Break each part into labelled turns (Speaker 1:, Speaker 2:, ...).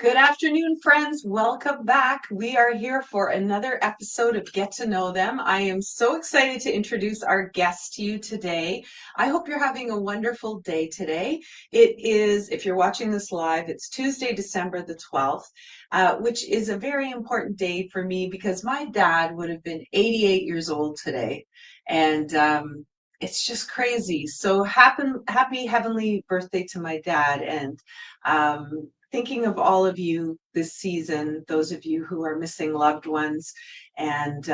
Speaker 1: Good afternoon, friends. Welcome back. We are here for another episode of Get to Know Them. I am so excited to introduce our guest to you today. I hope you're having a wonderful day today. It is, if you're watching this live, it's Tuesday, December the 12th, which is a very important day for me because my dad would have been 88 years old today. And it's just crazy. So happy heavenly birthday to my dad. And thinking of all of you this season, those of you who are missing loved ones, and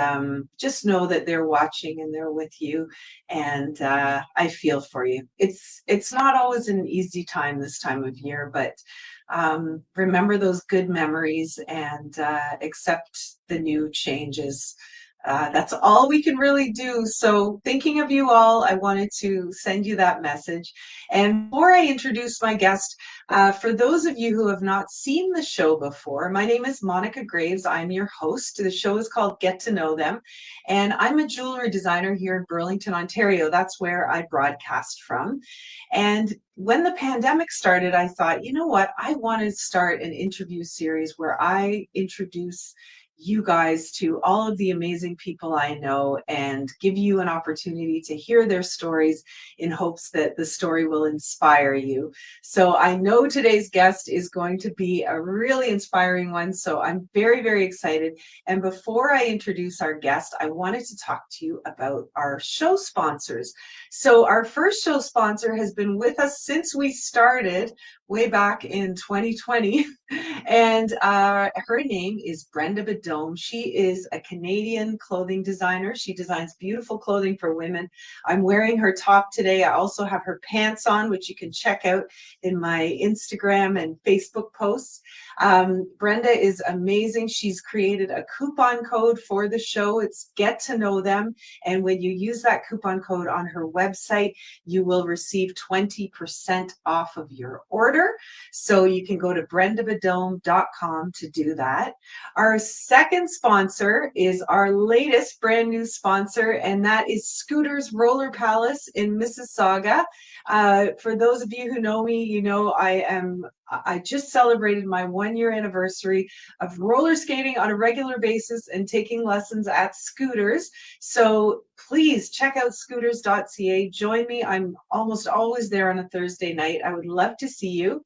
Speaker 1: just know that they're watching and they're with you. And I feel for you. It's not always an easy time this time of year, but remember those good memories and accept the new changes. That's all we can really do. So, thinking of you all, I wanted to send you that message. And before I introduce my guest, for those of you who have not seen the show before, my name is Monica Graves. I'm your host. The show is called Get to Know Them. And I'm a jewelry designer here in Burlington, Ontario. That's where I broadcast from. And when the pandemic started, I thought, you know what? I want to start an interview series where I introduce you guys to all of the amazing people I know and give you an opportunity to hear their stories in hopes that the story will inspire you. So I know today's guest is going to be a really inspiring one. So I'm very, very excited. And before I introduce our guest, I wanted to talk to you about our show sponsors. So our first show sponsor has been with us since we started way back in 2020. And her name is Brenda Bedome. She is a Canadian clothing designer. She designs beautiful clothing for women. I'm wearing her top today. I also have her pants on, which you can check out in my Instagram and Facebook posts. Brenda is amazing. She's created a coupon code for the show. It's Get to Know Them. And when you use that coupon code on her website, you will receive 20% off of your order. So you can go to brendabedome.com to do that. Our second sponsor is our latest brand new sponsor, and that is Scooters Roller Palace in Mississauga. For those of you who know me, you know I just celebrated my 1-year anniversary of roller skating on a regular basis and taking lessons at Scooters. So please check out scooters.ca. Join me. I'm almost always there on a Thursday night. I would love to see you.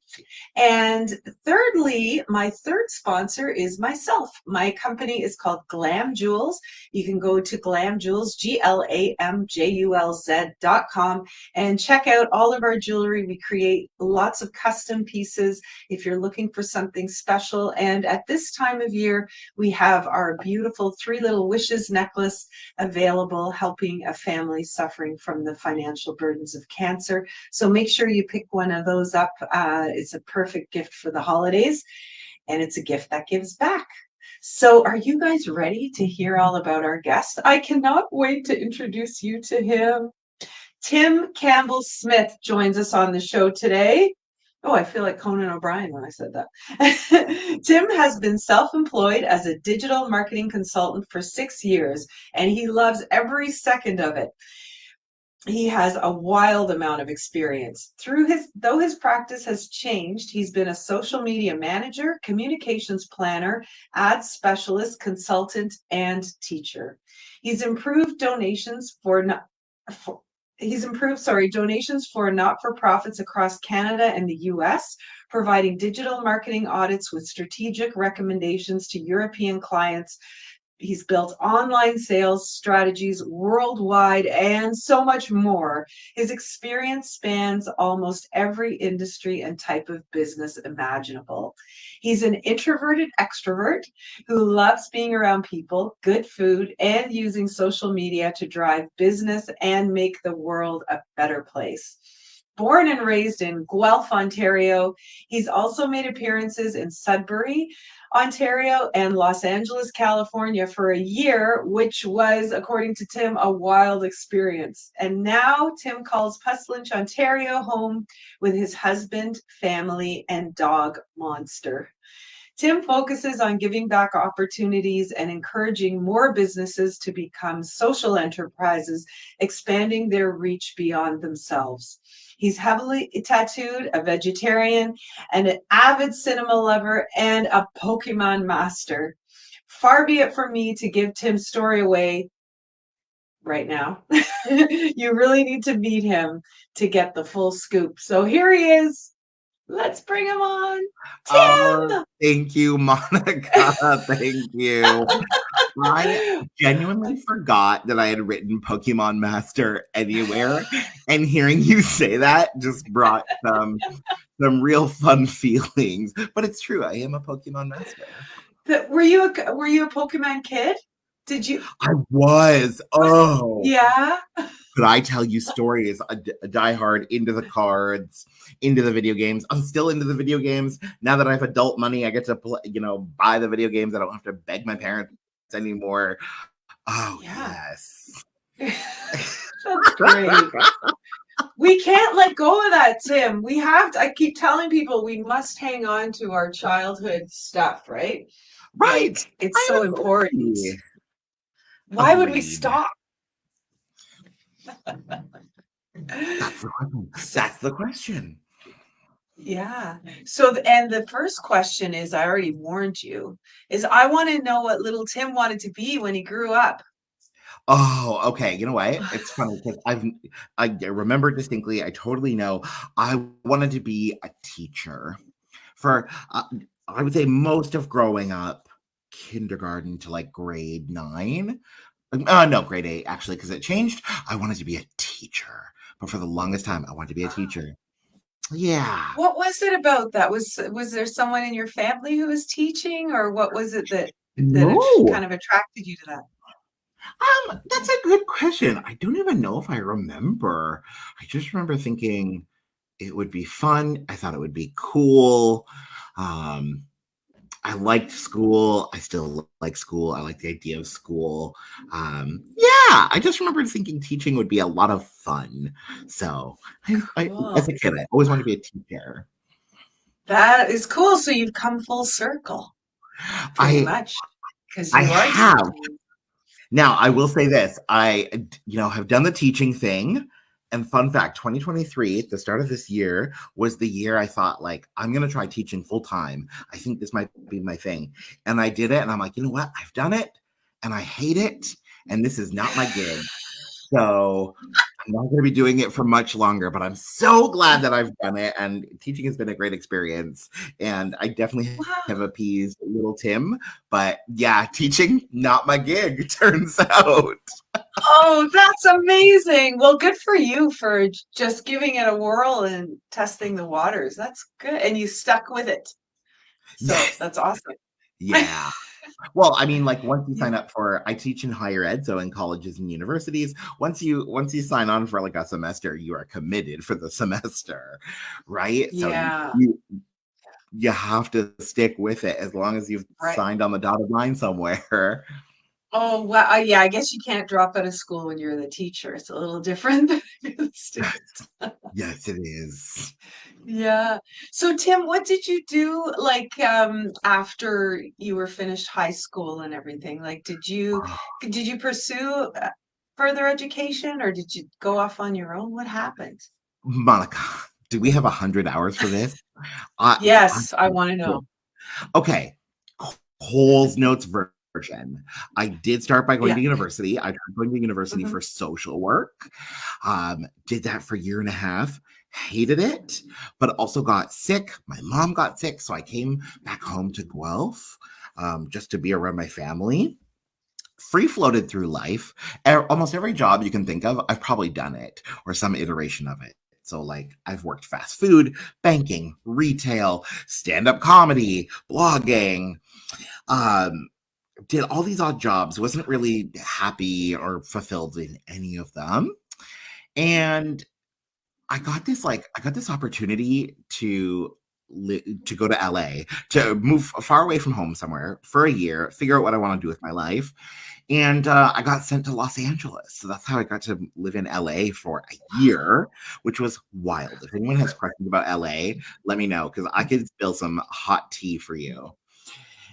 Speaker 1: And thirdly, my third sponsor is myself. My company is called Glam Jewels. You can go to Glam Jewels, GLAMJULZ.com, and check out all of our jewelry. We create lots of custom pieces if you're looking for something special. And at this time of year, we have our beautiful 3 Little Wishes necklace available, helping a family suffering from the financial burdens of cancer. So make sure you pick one of those up. It's a perfect gift for the holidays, and it's a gift that gives back. So are you guys ready to hear all about our guest? I cannot wait to introduce you to him. Tim Campbell Smith joins us on the show today. Oh, I feel like Conan O'Brien when I said that. Tim has been self-employed as a digital marketing consultant for 6 years, and he loves every second of it. He has a wild amount of experience. Though his practice has changed, he's been a social media manager, communications planner, ad specialist, consultant, and teacher. He's improved donations for donations for not-for-profits across Canada and the US, providing digital marketing audits with strategic recommendations to European clients. He's built online sales strategies worldwide and so much more. His experience spans almost every industry and type of business imaginable. He's an introverted extrovert who loves being around people, good food, and using social media to drive business and make the world a better place. Born and raised in Guelph, Ontario, he's also made appearances in Sudbury, Ontario, and Los Angeles, California for a year, which was, according to Tim, a wild experience. And now Tim calls Puslinch, Ontario home with his husband, family, and dog Monster. Tim focuses on giving back opportunities and encouraging more businesses to become social enterprises, expanding their reach beyond themselves. He's heavily tattooed, a vegetarian, and an avid cinema lover, and a Pokemon master. Far be it from me to give Tim's story away right now. You really need to meet him to get the full scoop. So here he is. Let's bring him on.
Speaker 2: Oh,
Speaker 1: Tim!
Speaker 2: thank you, Monica. Thank you. I genuinely forgot that I had written Pokemon Master anywhere, and hearing you say that just brought some real fun feelings. But it's true, I am a Pokemon Master.
Speaker 1: Were you a Pokemon kid? Did you
Speaker 2: I was.
Speaker 1: was
Speaker 2: Oh,
Speaker 1: yeah?
Speaker 2: could I tell you stories? A diehard into the cards, into the video games. I'm still into the video games now that I have adult money. I get to buy the video games. I don't have to beg my parents anymore. Oh
Speaker 1: Yeah.
Speaker 2: yes.
Speaker 1: That's great. We can't let go of that, Tim. We have to, I keep telling people we must hang on to our childhood stuff, right?
Speaker 2: Right.
Speaker 1: Like it's
Speaker 2: I
Speaker 1: so important.
Speaker 2: agree.
Speaker 1: Why would we
Speaker 2: Agreed.
Speaker 1: stop?
Speaker 2: That's the question.
Speaker 1: So,
Speaker 2: That's the question.
Speaker 1: yeah. And the first question is, I already warned you, is I want to know what little Tim wanted to be when he grew up.
Speaker 2: Oh, okay. You know what? It's funny because I remember distinctly. I totally know. I wanted to be a teacher for. I would say most of growing up, kindergarten to like grade 9. No, grade 8 actually, because it changed. I wanted to be a teacher, but for the longest time, I wanted to be a teacher. Yeah.
Speaker 1: What was it about that? Was there someone in your family who was teaching, or what was it
Speaker 2: No.
Speaker 1: kind of attracted you to that?
Speaker 2: That's a good question. I don't even know if I remember. I just remember thinking it would be fun. I thought it would be cool. Um, I liked school. I still like school. I like the idea of school. Yeah, I just remember thinking teaching would be a lot of fun. So, as
Speaker 1: Cool.
Speaker 2: a kid, I always wanted to be a teacher.
Speaker 1: That is cool. So you've come full circle, pretty
Speaker 2: I
Speaker 1: much, because
Speaker 2: I
Speaker 1: you are
Speaker 2: have.
Speaker 1: teaching.
Speaker 2: Now, I will say this. Have done the teaching thing. And fun fact, 2023, at the start of this year, was the year I thought, like, I'm going to try teaching full time. I think this might be my thing. And I did it. And I'm like, you know what? I've done it and I hate it. And this is not my gig. So I'm not going to be doing it for much longer, but I'm so glad that I've done it. And teaching has been a great experience. And I definitely have
Speaker 1: Wow.
Speaker 2: appeased little Tim. But yeah, teaching, not my gig, it turns out.
Speaker 1: Oh, that's amazing. Well, good for you for just giving it a whirl and testing the waters. That's good. And you stuck with it. So
Speaker 2: Yes.
Speaker 1: that's awesome.
Speaker 2: Yeah. Well, I mean, like once you
Speaker 1: Yeah.
Speaker 2: sign up for, I teach in higher ed, so in colleges and universities, once you sign on for like a semester, you are committed for the semester, right? So
Speaker 1: Yeah.
Speaker 2: you have to stick with it as long as you've
Speaker 1: Right.
Speaker 2: signed on the dotted line somewhere.
Speaker 1: Oh, well, yeah, I guess you can't drop out of school when you're the teacher. It's a little different than the student.
Speaker 2: Yes, it is.
Speaker 1: Yeah. So Tim, what did you do like after you were finished high school and everything? Like did you pursue further education or did you go off on your own? What happened?
Speaker 2: Monica, do we have 100 hours for this? I, I
Speaker 1: Yes, I want to know.
Speaker 2: okay. Cole's Notes version. I did start by going
Speaker 1: Yeah.
Speaker 2: to university. I tried going to university
Speaker 1: Mhm.
Speaker 2: for social work. Did that for a year and a half. Hated it, but also got sick. My mom got sick, so I came back home to Guelph just to be around my family. Free floated through life. Almost every job you can think of, I've probably done it or some iteration of it. So, like, I've worked fast food, banking, retail, stand up comedy, blogging, um, did all these odd jobs, wasn't really happy or fulfilled in any of them. And I got this opportunity to go to LA, to move far away from home somewhere for a year, figure out what I want to do with my life. And I got sent to Los Angeles. So that's how I got to live in LA for a year, which was wild. If anyone has questions about LA, let me know because I could spill some hot tea for you.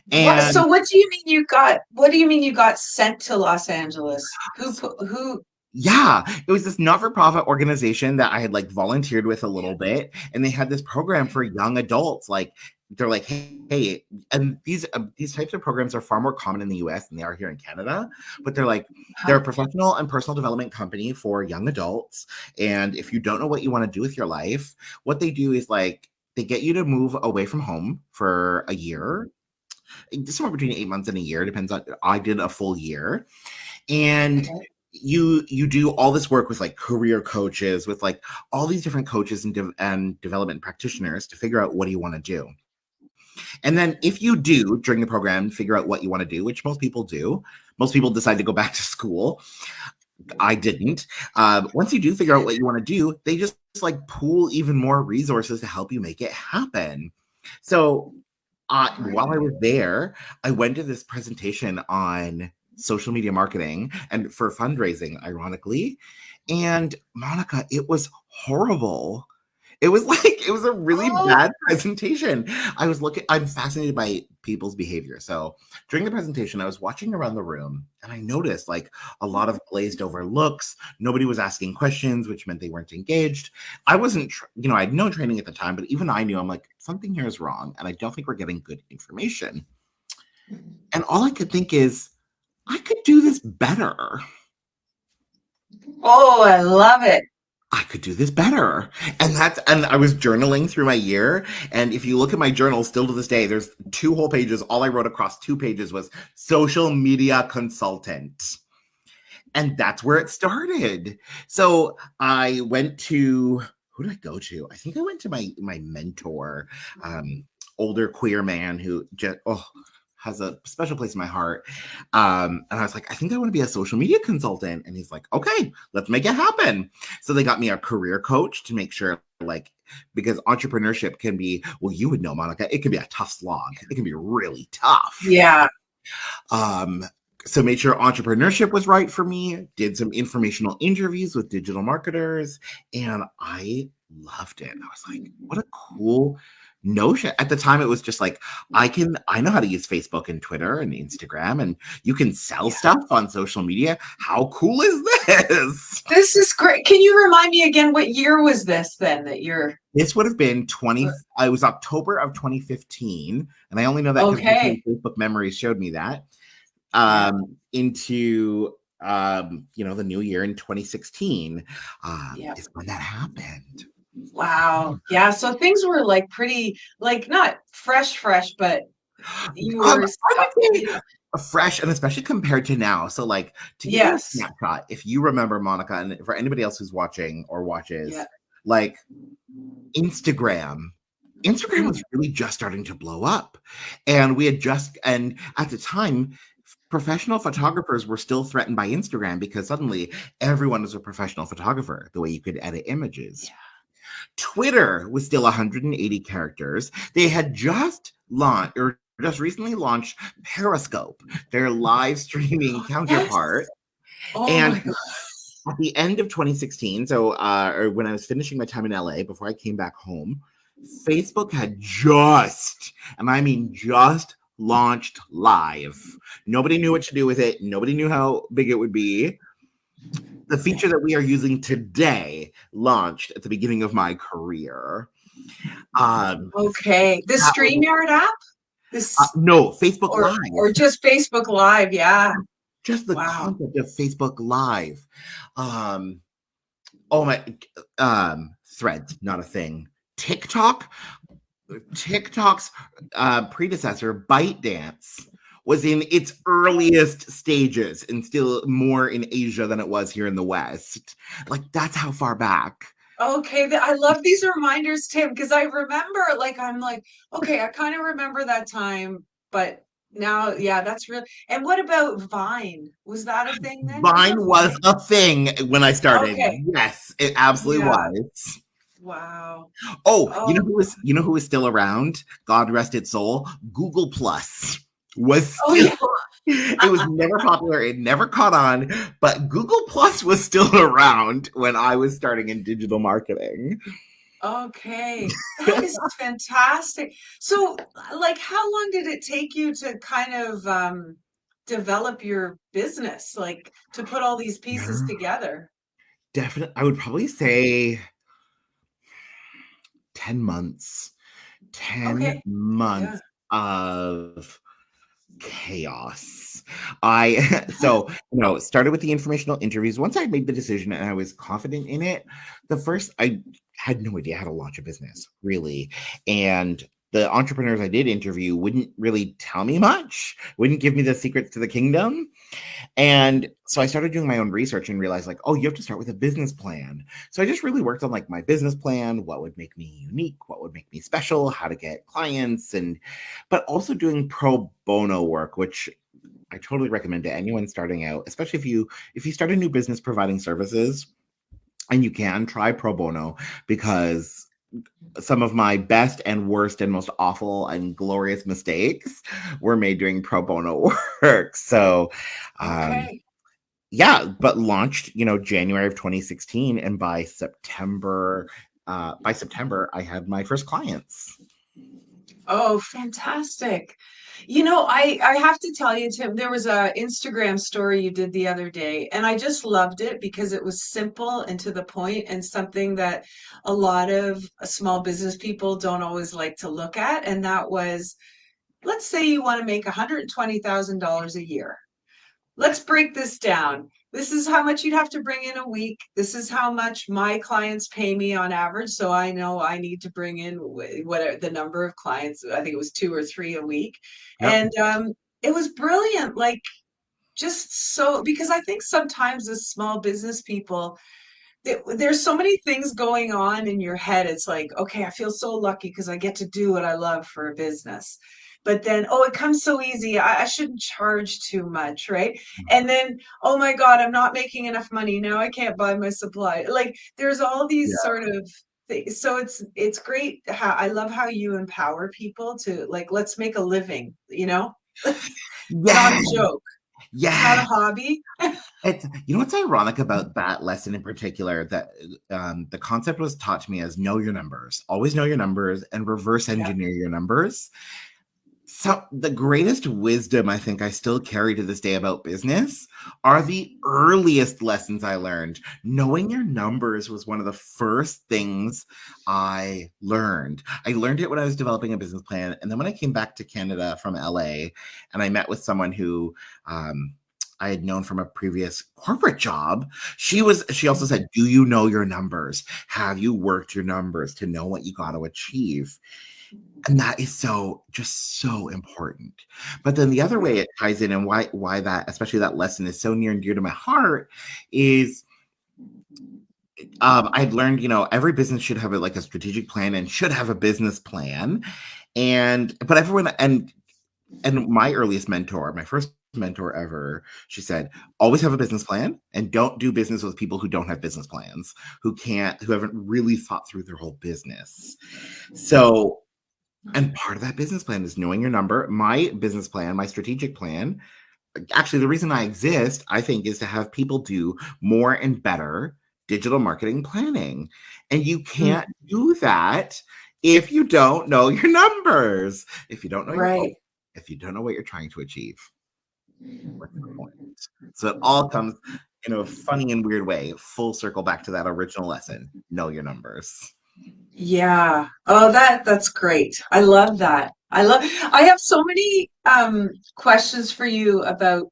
Speaker 1: What,
Speaker 2: And
Speaker 1: so what do you mean you got sent to Los Angeles? Who?
Speaker 2: Yeah, it was this not-for-profit organization that I had like volunteered with a little bit, and they had this program for young adults. Like they're like, hey, and these types of programs are far more common in the U.S. than they are here in Canada. But they're like they're
Speaker 1: Huh?
Speaker 2: a professional and personal development company for young adults. And if you don't know what you want to do with your life, what they do is like they get you to move away from home for a year, somewhere between 8 months and a year, depends on. I did a full year, and
Speaker 1: Okay.
Speaker 2: you do all this work with like career coaches, with like all these different coaches and development practitioners to figure out what do you want to do. And then if you do during the program figure out what you want to do, which most people do, most people decide to go back to school. I didn't. Once you do figure out what you want to do, they just like pool even more resources to help you make it happen. So while I
Speaker 1: Great.
Speaker 2: was there, I went to this presentation on social media marketing and for fundraising, ironically. And Monica, it was horrible. It was like it was a really
Speaker 1: Oh,
Speaker 2: bad presentation. I'm fascinated by people's behavior. So during the presentation, I was watching around the room and I noticed like a lot of glazed over looks. Nobody was asking questions, which meant they weren't engaged. I wasn't, I had no training at the time, but even I knew I'm like, something here is wrong. And I don't think we're getting good information. And all I could think is, I could do this better.
Speaker 1: oh, I love it.
Speaker 2: I could do this better. And I was journaling through my year. And if you look at my journal still to this day, there's 2 whole pages. All I wrote across 2 pages was social media consultant. And that's where it started. So I went to, who did I go to? I think I went to my mentor, older queer man who just has a special place in my heart. And I was like, I think I want to be a social media consultant. And he's like, okay, let's make it happen. So they got me a career coach to make sure, like, because entrepreneurship can be, well, you would know, Monica, it can be a tough slog. It can be really tough.
Speaker 1: Yeah.
Speaker 2: Um, so made sure entrepreneurship was right for me, did some informational interviews with digital marketers, and I loved it. I was like, what a cool notion. At the time, it was just like, I know how to use Facebook and Twitter and Instagram, and you can sell
Speaker 1: Yeah.
Speaker 2: stuff on social media. How cool is this?
Speaker 1: This is great. Can you remind me again, what year was this then that you're
Speaker 2: This would have been 20, it was October of 2015. And I only know that because
Speaker 1: okay?
Speaker 2: Facebook memories showed me that.
Speaker 1: Yeah.
Speaker 2: Into the new year in 2016
Speaker 1: Yeah.
Speaker 2: is when that happened.
Speaker 1: Wow. Yeah. So things were like pretty, like not fresh, but you were,
Speaker 2: I would say
Speaker 1: you know,
Speaker 2: fresh, and especially compared to now. So like, to give you a
Speaker 1: yes.
Speaker 2: snapshot, if you remember, Monica, and for anybody else who's watching or
Speaker 1: Yeah.
Speaker 2: watches, like Instagram. Instagram
Speaker 1: Mm,
Speaker 2: was really just starting to blow up. And and at the time, professional photographers were still threatened by Instagram because suddenly everyone was a professional photographer, the way you could edit images.
Speaker 1: yeah.
Speaker 2: Twitter was still 180 characters. They had just recently launched Periscope, their live streaming
Speaker 1: Yes.
Speaker 2: counterpart.
Speaker 1: Oh
Speaker 2: And
Speaker 1: my God.
Speaker 2: at the end of 2016, so or when I was finishing my time in LA before I came back home, Facebook had just, and I mean just, launched live. Nobody knew what to do with it. Nobody knew how big it would be. The feature that we are using today launched at the beginning of my career.
Speaker 1: Okay. The
Speaker 2: That was
Speaker 1: StreamYard app? This
Speaker 2: no Facebook
Speaker 1: or
Speaker 2: Live.
Speaker 1: just Facebook Live? Yeah.
Speaker 2: Just the
Speaker 1: Wow.
Speaker 2: concept of Facebook Live. Um, oh my, Threads, not a thing. TikTok, TikTok's predecessor, ByteDance, was in its earliest stages and still more in Asia than it was here in the West. Like, that's how far back.
Speaker 1: Okay, I love these reminders, Tim, because I remember, like, I'm like, okay, I kind of remember that time, but now, yeah, that's real. And what about Vine? Was that a thing then? Remember
Speaker 2: Vine was
Speaker 1: Vine?
Speaker 2: a thing when I started.
Speaker 1: Okay,
Speaker 2: Yes, it absolutely
Speaker 1: yeah,
Speaker 2: was.
Speaker 1: wow.
Speaker 2: Oh,
Speaker 1: Oh,
Speaker 2: you know who is still around? God rest its soul. Google Plus was
Speaker 1: oh
Speaker 2: still
Speaker 1: yeah.
Speaker 2: it was never popular, it never caught on, but Google Plus was still around when I was starting in digital marketing.
Speaker 1: Okay, that is fantastic. So, like, how long did it take you to kind of develop your business, like to put all these pieces
Speaker 2: Yeah,
Speaker 1: together?
Speaker 2: definitely. I would probably say 10 months. 10
Speaker 1: Okay. Yeah.
Speaker 2: months of chaos. I so started with the informational interviews. Once I made the decision and I was confident in it, the first I had no idea how to launch a business, really. And the entrepreneurs I did interview wouldn't really tell me much, wouldn't give me the secrets to the kingdom. And so I started doing my own research and realized, like, oh, you have to start with a business plan. So I just really worked on like my business plan, what would make me unique, what would make me special, how to get clients, and but also doing pro bono work, which I totally recommend to anyone starting out, especially if you start a new business providing services, and you can try pro bono, because some of my best and worst and most awful and glorious mistakes were made doing pro bono work. So um
Speaker 1: Okay.
Speaker 2: yeah, but launched, January of 2016, and by September I had my first clients.
Speaker 1: Oh, fantastic. I have to tell you, Tim, there was a Instagram story you did the other day, and I just loved it because it was simple and to the point and something that a lot of small business people don't always like to look at. And that was, let's say you want to make $120,000 a year. Let's break this down. This is how much you'd have to bring in a week. This is how much my clients pay me on average. So I know I need to bring in whatever the number of clients. I think it was two or three a week.
Speaker 2: Yep.
Speaker 1: And it was brilliant. Like, just so, because I think sometimes as small business people, there's so many things going on in your head. It's like, okay, I feel so lucky because I get to do what I love for a business. But then, oh, it comes so easy. I shouldn't charge too much, right? And then, oh my God, I'm not making enough money. Now I can't buy my supply. Like there's all these
Speaker 2: Yeah.
Speaker 1: sort of things. So it's great how I love how you empower people to like, let's make a living, It's not
Speaker 2: Yeah.
Speaker 1: a joke. It's not
Speaker 2: Yeah.
Speaker 1: a hobby.
Speaker 2: What's ironic about that lesson in particular, that the concept was taught to me as know your numbers, always know your numbers, and reverse
Speaker 1: Yeah.
Speaker 2: engineer your numbers. So the greatest wisdom I think I still carry to this day about business are the earliest lessons I learned. Knowing your numbers was one of the first things I learned. I learned it when I was developing a business plan. And then when I came back to Canada from LA, and I met with someone who I had known from a previous corporate job, she also said, do you know your numbers? Have you worked your numbers to know what you got to achieve? And that is just so important. But then the other way it ties in, and why that, especially that lesson, is so near and dear to my heart, is I'd learned, every business should have like a strategic plan and should have a business plan. And but everyone, and my earliest mentor, my first mentor ever, she said, always have a business plan and don't do business with people who don't have business plans, who haven't really thought through their whole business. So, and part of that business plan is knowing your number. My business plan, my strategic plan, actually, the reason I exist, I think, is to have people do more and better digital marketing planning. And you
Speaker 1: Mm,
Speaker 2: can't do that if you don't know your numbers, if you don't know your goals,
Speaker 1: right.
Speaker 2: if you don't know what you're trying to achieve. What's the point? So it all comes in a funny and weird way, full circle back to that original lesson. Know your numbers.
Speaker 1: Yeah. Oh, that's great. I love that. I have so many questions for you about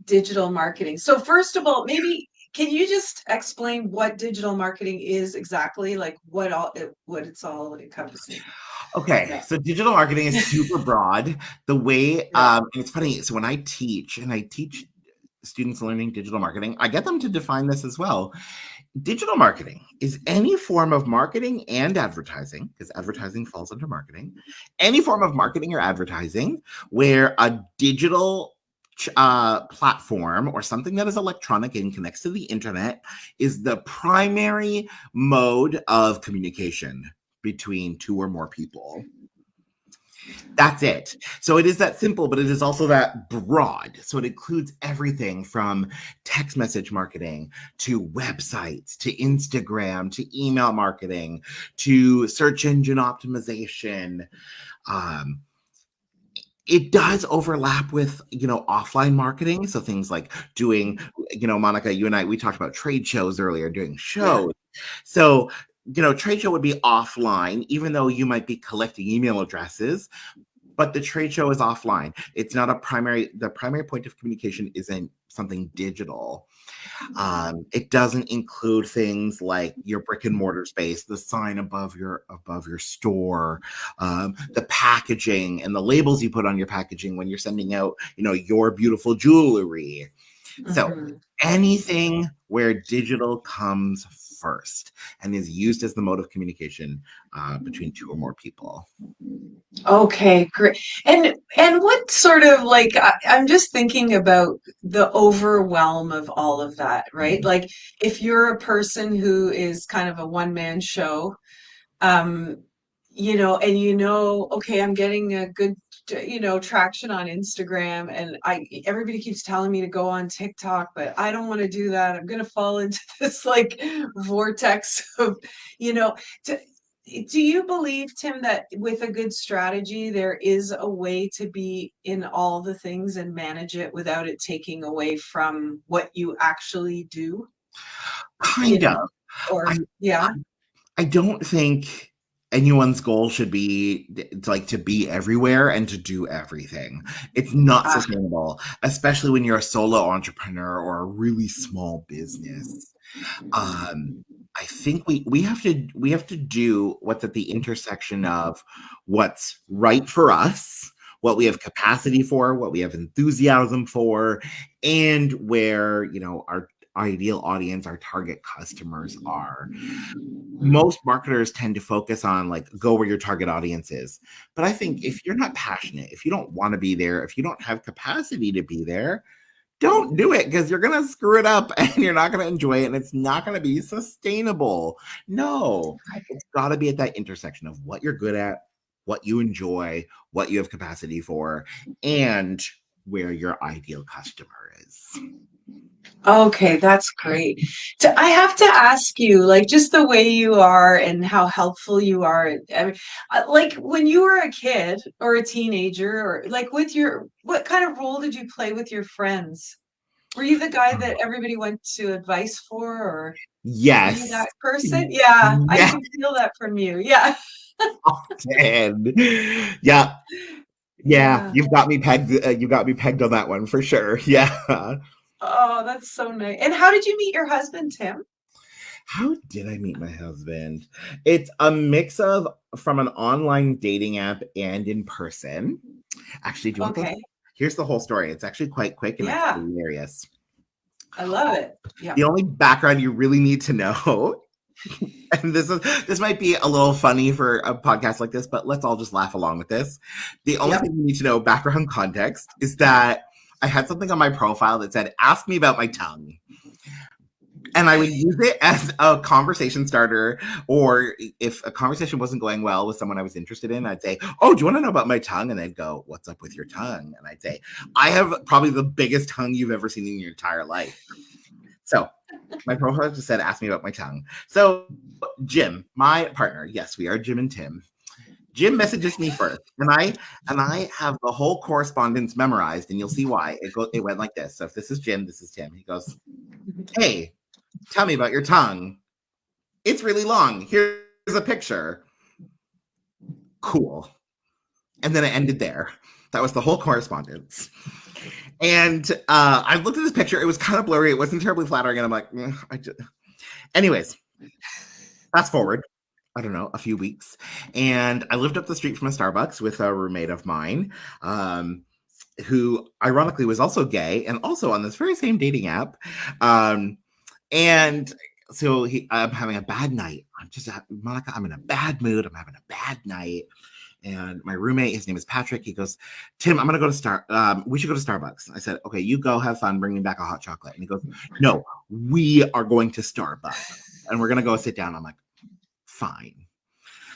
Speaker 1: digital marketing. So first of all, maybe can you just explain what digital marketing is exactly, like what it's all encompassing?
Speaker 2: Okay,
Speaker 1: Yeah.
Speaker 2: so digital marketing is super broad. The way,
Speaker 1: Yeah.
Speaker 2: and it's funny. So when I teach students learning digital marketing, I get them to define this as well. Digital marketing is any form of marketing and advertising, because advertising falls under marketing, any form of marketing or advertising where a digital platform or something that is electronic and connects to the internet is the primary mode of communication between two or more people. That's it. So it is that simple, but it is also that broad. So it includes everything from text message marketing to websites to Instagram to email marketing to search engine optimization. Um, It does overlap with, offline marketing. So things like doing, Monica, you and I, we talked about trade shows earlier, doing
Speaker 1: Yeah.
Speaker 2: shows. So, trade show would be offline, even though you might be collecting email addresses, but the trade show is offline. It's not the primary point of communication isn't something digital. It doesn't include things like your brick and mortar space, the sign above your store, the packaging and the labels you put on your packaging when you're sending out, your beautiful jewelry. So
Speaker 1: Hmm.
Speaker 2: anything where digital comes first and is used as the mode of communication between two or more people.
Speaker 1: Okay, great. And what sort of like I'm just thinking about the overwhelm of all of that, right? Like if you're a person who is kind of a one-man show, um, and okay, I'm getting a good, traction on Instagram, and everybody keeps telling me to go on TikTok, but I don't want to do that. I'm gonna fall into this like vortex of, you know, to, do you believe, Tim, that with a good strategy, there is a way to be in all the things and manage it without it taking away from what you actually do, you
Speaker 2: Kind of.
Speaker 1: know?
Speaker 2: I
Speaker 1: Or, yeah.
Speaker 2: I don't think anyone's goal should be like to be everywhere and to do everything. It's not
Speaker 1: Ah,
Speaker 2: sustainable, especially when you're a solo entrepreneur or a really small business. Um, I think we have to do what's at the intersection of what's right for us, what we have capacity for, what we have enthusiasm for, and where, our ideal audience, our target customers are. Most marketers tend to focus on like go where your target audience is. But I think if you're not passionate, if you don't want to be there, if you don't have capacity to be there, don't do it because you're going to screw it up and you're not going to enjoy it and it's not going to be sustainable. No, it's got to be at that intersection of what you're good at, what you enjoy, what you have capacity for, and where your ideal customer is.
Speaker 1: okay, that's great. I have to ask you, like, just the way you are and how helpful you are. I mean, like when you were a kid or a teenager, or like what kind of role did you play with your friends? Were you the guy that everybody went to advice for, or were you
Speaker 2: Yes.
Speaker 1: that person? Yeah, I
Speaker 2: Yes.
Speaker 1: can feel that from you. Yeah.
Speaker 2: And yeah, yeah,
Speaker 1: Yeah.
Speaker 2: you've got me pegged. You got me pegged on that one for sure. Yeah.
Speaker 1: Oh, that's so nice. And how did you meet your husband, Tim?
Speaker 2: How did I meet my husband? It's a mix of from an online dating app and in person. Actually, do you want the?
Speaker 1: Okay.
Speaker 2: Here's the whole story. It's actually quite quick and it's
Speaker 1: Yeah,
Speaker 2: hilarious.
Speaker 1: I love it. Yeah.
Speaker 2: The only background you really need to know, and this might be a little funny for a podcast like this, but let's all just laugh along with this. The only
Speaker 1: Yep.
Speaker 2: thing you need to know, background context, is that I had something on my profile that said, "Ask me about my tongue." And I would use it as a conversation starter, or if a conversation wasn't going well with someone I was interested in, I'd say, "Oh, do you want to know about my tongue?" And they'd go, "What's up with your tongue?" And I'd say, "I have probably the biggest tongue you've ever seen in your entire life." So my profile just said, "Ask me about my tongue." So Jim, my partner, yes, we are Jim and Tim. Jim messages me first, and I have the whole correspondence memorized, and you'll see why. It went like this. So if this is Jim, this is Tim. He goes, "Hey, tell me about your tongue. It's really long. Here's a picture. Cool." And then it ended there. That was the whole correspondence. And I looked at this picture. It was kind of blurry. It wasn't terribly flattering. And I'm like, anyways, fast forward, I don't know, a few weeks. And I lived up the street from a Starbucks with a roommate of mine, who ironically was also gay and also on this very same dating app. Um, and so I'm having a bad night. Monica, I'm in a bad mood. I'm having a bad night. And my roommate, his name is Patrick. He goes, "Tim, I'm gonna go to we should go to Starbucks." I said, "Okay, you go, have fun, bring me back a hot chocolate." And he goes, "No, we are going to Starbucks and we're gonna go sit down." I'm like, "Fine."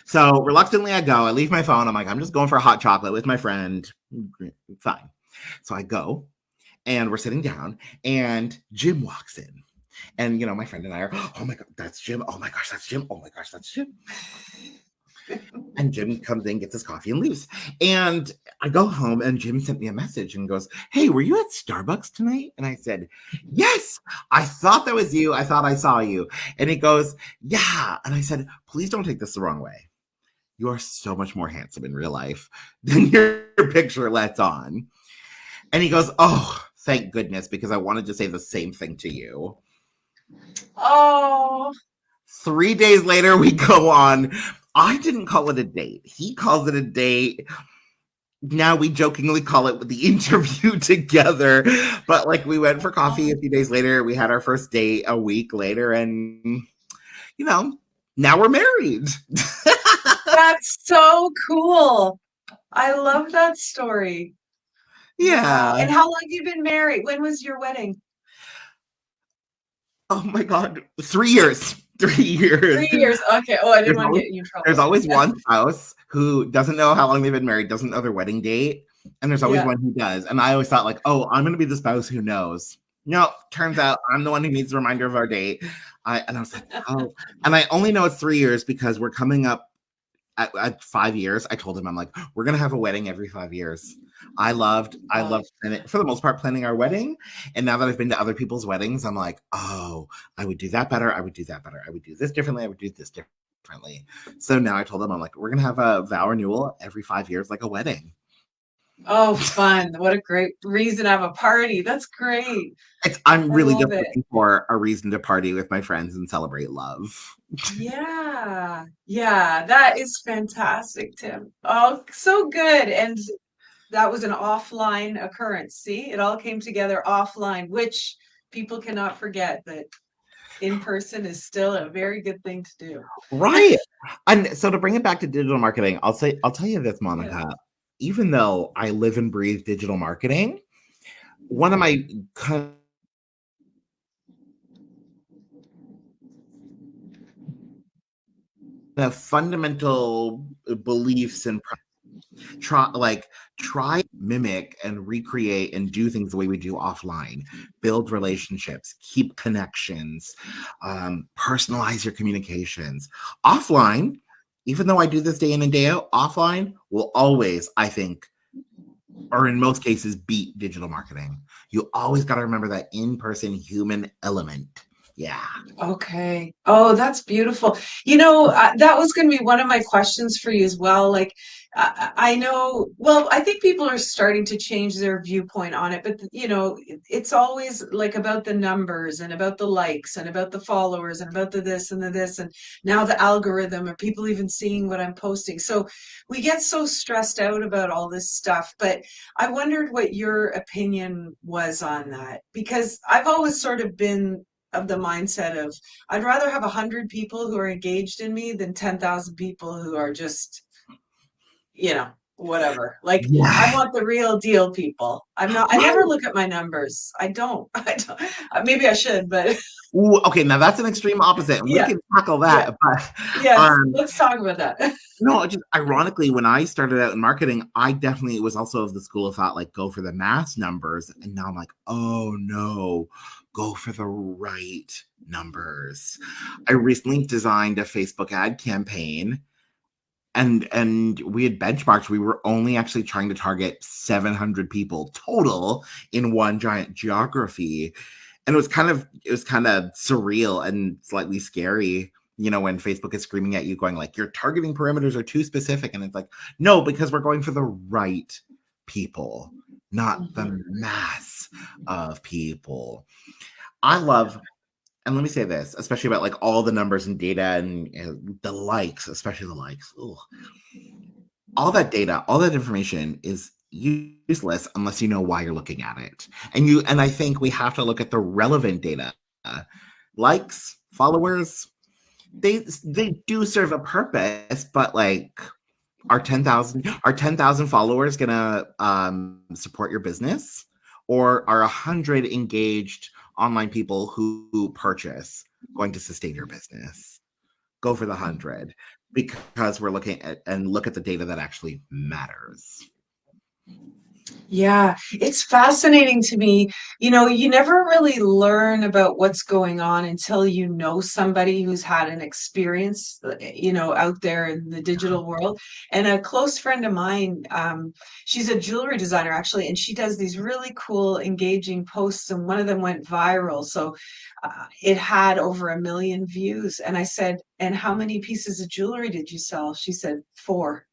Speaker 2: So reluctantly, I go. I leave my phone. I'm like, "I'm just going for a hot chocolate with my friend." Fine. So I go, and we're sitting down, and Jim walks in. And my friend and I are, "Oh my god, that's Jim. Oh my gosh, that's Jim. Oh my gosh, that's Jim." And Jim comes in, gets his coffee, and leaves. And I go home, and Jim sent me a message and goes, "Hey, were you at Starbucks tonight?" And I said, "Yes, I thought that was you. I thought I saw you." And he goes, "Yeah." And I said, "Please don't take this the wrong way. You are so much more handsome in real life than your picture lets on." And he goes, "Oh, thank goodness, because I wanted to say the same thing to you."
Speaker 1: Oh,
Speaker 2: 3 days later, we go on. I didn't call it a date. He calls it a date. Now we jokingly call it the interview together. But like we went for coffee a few days later. We had our first date a week later, and you know, now we're married.
Speaker 1: that's so cool. I love that story. Wow.
Speaker 2: Yeah.
Speaker 1: And how long have you been married? When was your wedding?
Speaker 2: Oh my God. 3 years. 3 years.
Speaker 1: 3 years. Okay. Oh, I didn't
Speaker 2: There's
Speaker 1: want to
Speaker 2: always
Speaker 1: get you in
Speaker 2: there's
Speaker 1: trouble.
Speaker 2: always one spouse who doesn't know how long they've been married, doesn't know their wedding date, and there's always
Speaker 1: Yeah.
Speaker 2: one who does. And I always thought like, oh, I'm gonna be the spouse who knows. No, turns out I'm the one who needs a reminder of our date. I was like, oh, and I only know it's 3 years because we're coming up at 5 years. I told him, I'm like, we're gonna have a wedding every 5 years. I
Speaker 1: Love.
Speaker 2: loved planning, for the most part, planning our wedding. And now that I've been to other people's weddings, I'm like, oh, I would do that better. I would do that better. I would do this differently. I would do this differently. So now I told them, I'm like, we're gonna have a vow renewal every 5 years, like a wedding.
Speaker 1: Oh, fun. What a great reason to have a party. That's great.
Speaker 2: I'm
Speaker 1: I
Speaker 2: really
Speaker 1: love
Speaker 2: just
Speaker 1: it.
Speaker 2: looking for a reason to party with my friends and celebrate love.
Speaker 1: Yeah. Yeah, that is fantastic, Tim. Oh, so good. And that was an offline occurrence. See, it all came together offline, which people cannot forget that in person is still a very good thing to do.
Speaker 2: Right. And so to bring it back to digital marketing, I'll tell you this,
Speaker 1: Yeah.
Speaker 2: Monica. Even though I live and breathe digital marketing, one of my kind of fundamental beliefs and try mimic and recreate and do things the way we do offline, build relationships, keep connections, personalize your communications offline. Even though I do this day in and day out, offline will always, I think, or in most cases, beat digital marketing. You always got to remember that in-person human element. Yeah.
Speaker 1: Okay. Oh, that's beautiful. That was going to be one of my questions for you as well. Like, I know, well, I think people are starting to change their viewpoint on it, but it's always like about the numbers and about the likes and about the followers and about the this and the this and now the algorithm or people even seeing what I'm posting. So we get so stressed out about all this stuff, but I wondered what your opinion was on that because I've always sort of been of the mindset of I'd rather have 100 people who are engaged in me than 10,000 people who are just, whatever. Like I
Speaker 2: Yeah.
Speaker 1: want the real deal people. I never
Speaker 2: Right.
Speaker 1: look at my numbers. I don't. I don't. Maybe I should, but
Speaker 2: Ooh, okay, now that's an extreme opposite, and we
Speaker 1: yeah.
Speaker 2: can tackle
Speaker 1: Yeah.
Speaker 2: that. But
Speaker 1: Yes.
Speaker 2: um,
Speaker 1: Let's talk about that.
Speaker 2: no, just ironically, when I started out in marketing, I definitely was also of the school of thought, like go for the mass numbers. And now I'm like, oh no, go for the right numbers. I recently designed a Facebook ad campaign, and we had benchmarked. We were only actually trying to target 700 people total in one giant geography, and it was kind of surreal and slightly scary, when Facebook is screaming at you going like your targeting parameters are too specific, and it's like, no, because we're going for the right people, not the
Speaker 1: Mhm.
Speaker 2: mass of people. I love, and let me say this, especially about like all the numbers and data and the likes, especially the likes. Ugh. All that data, all that information is useless unless you know why you're looking at it. And I think we have to look at the relevant data. Likes, followers, they do serve a purpose, but like are 10,000 followers gonna support your business, or are 100 engaged online people who purchase going to sustain your business? Go for the 100, because we're looking at and look at the data that actually matters.
Speaker 1: Yeah, it's fascinating to me. You know, you never really learn about what's going on until you know somebody who's had an experience, out there in the digital world. And a close friend of mine, she's a jewelry designer actually, and she does these really cool, engaging posts, and one of them went viral. So it had over 1 million views. And I said, "And how many pieces of jewelry did you sell?" She said, "4."